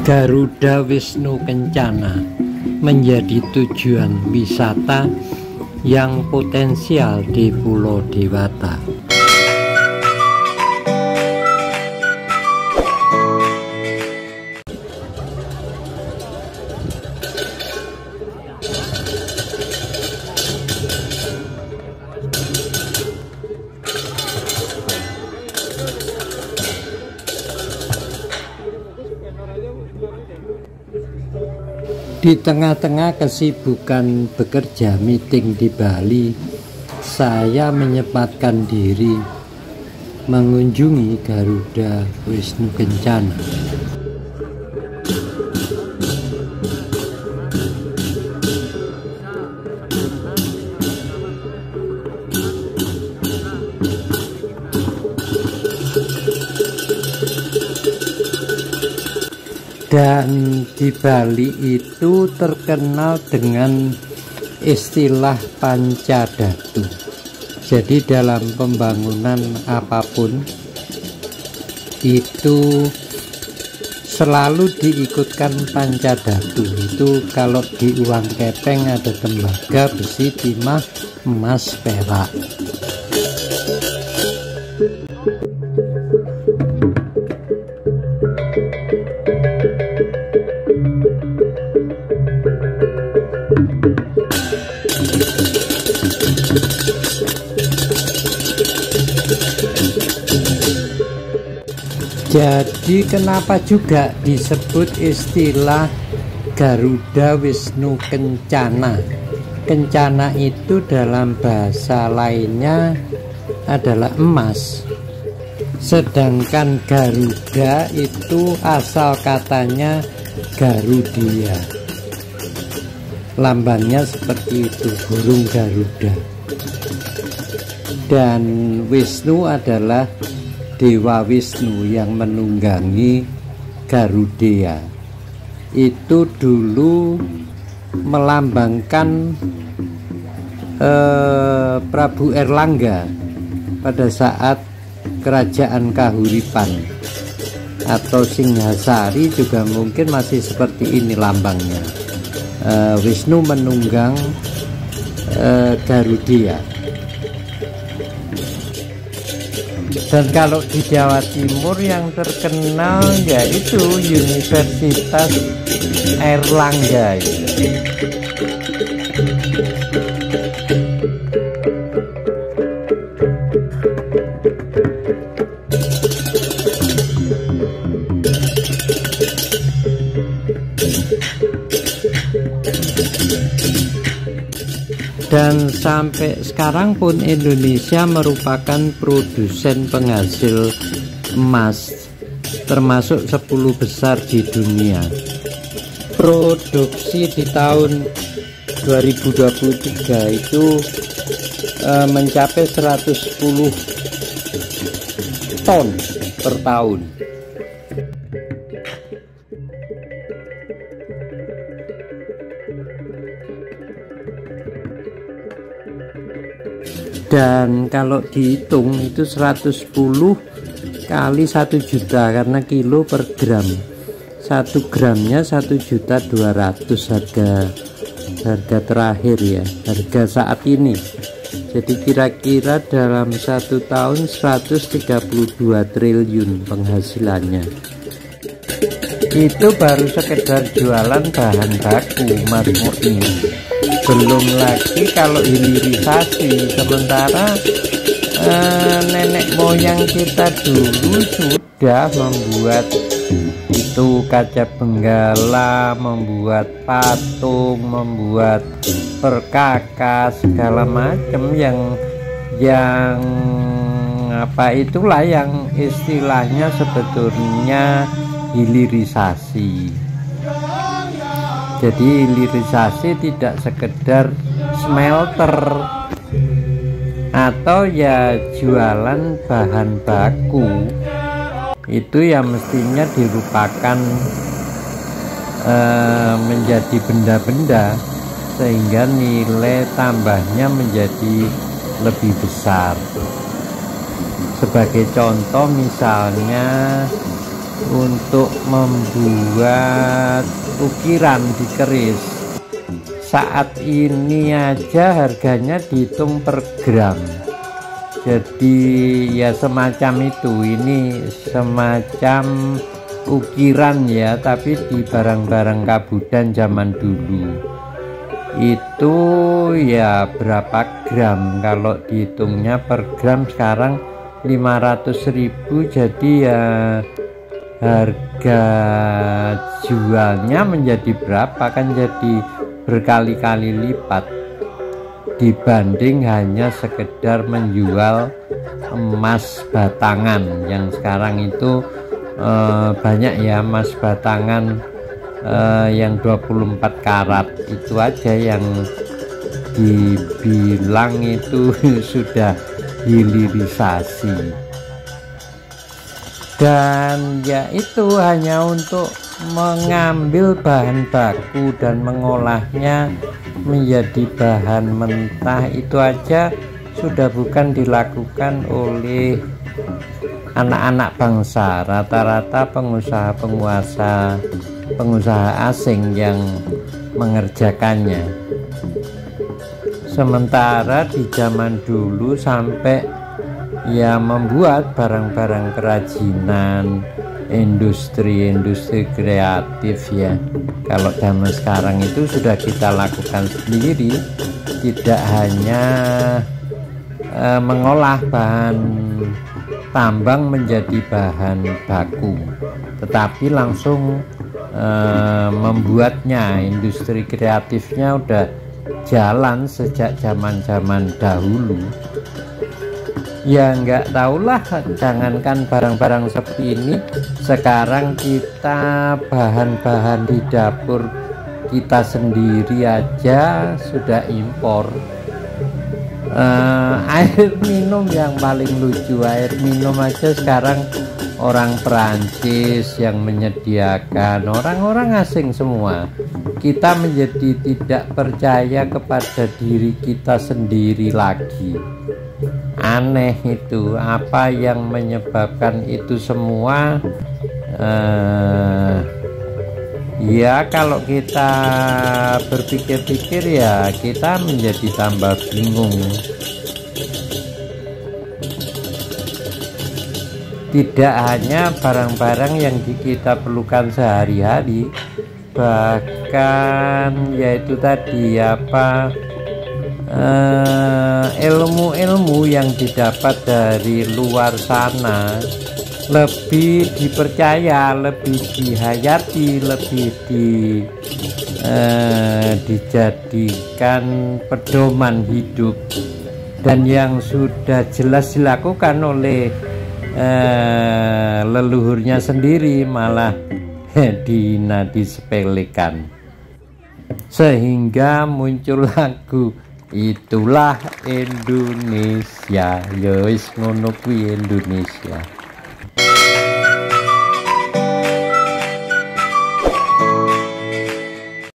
Garuda Wisnu Kencana menjadi tujuan wisata yang potensial di Pulau Dewata. Di tengah-tengah kesibukan bekerja meeting di Bali, saya menyempatkan diri mengunjungi Garuda Wisnu Kencana. Dan di Bali itu terkenal dengan istilah pancadhatu. Jadi dalam pembangunan apapun itu selalu diikutkan pancadhatu. Itu kalau di uang kepeng ada tembaga, besi, timah, emas, perak. Jadi kenapa juga disebut istilah Garuda Wisnu Kencana? Kencana itu dalam bahasa lainnya adalah emas. Sedangkan Garuda itu asal katanya Garudia. Lambangnya seperti itu, burung Garuda. Dan Wisnu adalah Dewa Wisnu yang menunggangi Garuda. Itu dulu melambangkan Prabu Erlangga pada saat kerajaan Kahuripan, atau Singhasari juga mungkin masih seperti ini lambangnya. Wisnu menunggang Garuda. Dan kalau di Jawa Timur yang terkenal yaitu Universitas Airlangga. Dan sampai sekarang pun Indonesia merupakan produsen penghasil emas, termasuk 10 besar di dunia. Produksi di tahun 2023 itu mencapai 110 ton per tahun. Dan kalau dihitung itu 110 kali 1 juta, karena kilo per gram. 1 gramnya 1.200.000 harga terakhir ya, harga saat ini. Jadi kira-kira dalam 1 tahun 132 triliun penghasilannya. Itu baru sekedar jualan bahan baku, Mas Murni. Belum lagi kalau hilirisasi. Sementara nenek moyang kita dulu sudah membuat itu kaca benggala, membuat patung, membuat perkakas, segala macam yang apa itulah yang istilahnya sebetulnya hilirisasi. Jadi hilirisasi tidak sekedar smelter atau ya jualan bahan baku, itu yang mestinya dilupakan menjadi benda-benda sehingga nilai tambahnya menjadi lebih besar. Sebagai contoh misalnya untuk membuat ukiran di keris. Saat ini aja harganya dihitung per gram. Jadi ya semacam itu, ini semacam ukiran ya, tapi di barang-barang kabudan zaman dulu itu ya berapa gram. Kalau dihitungnya per gram sekarang 500.000, jadi ya harga jualnya menjadi berapa, kan jadi berkali-kali lipat dibanding hanya sekedar menjual emas batangan yang sekarang itu banyak ya, emas batangan yang 24 karat itu aja yang dibilang itu sudah hilirisasi. Dan ya itu hanya untuk mengambil bahan baku dan mengolahnya menjadi bahan mentah, itu aja sudah bukan dilakukan oleh anak-anak bangsa, rata-rata pengusaha asing yang mengerjakannya. Sementara di zaman dulu sampai ya membuat barang-barang kerajinan, industri kreatif ya. Kalau zaman sekarang itu sudah kita lakukan sendiri, tidak hanya mengolah bahan tambang menjadi bahan baku, tetapi langsung membuatnya. Industri kreatifnya udah jalan sejak zaman-zaman dahulu. Ya nggak tahulah, jangankan barang-barang seperti ini, sekarang kita bahan-bahan di dapur kita sendiri aja sudah impor. Air minum yang paling lucu, air minum aja sekarang orang Perancis yang menyediakan, orang-orang asing semua. Kita menjadi tidak percaya kepada diri kita sendiri lagi. Aneh itu, apa yang menyebabkan itu semua? Ya kalau kita berpikir-pikir ya kita menjadi tambah bingung. Tidak hanya barang-barang yang kita perlukan sehari-hari, bahkan yaitu tadi apa, ilmu-ilmu yang didapat dari luar sana lebih dipercaya, lebih dihayati, lebih dijadikan pedoman hidup, dan yang sudah jelas dilakukan oleh leluhurnya sendiri malah disepelekan, sehingga muncul lagu Itulah Indonesia. Ya wis ngono kuwi Indonesia.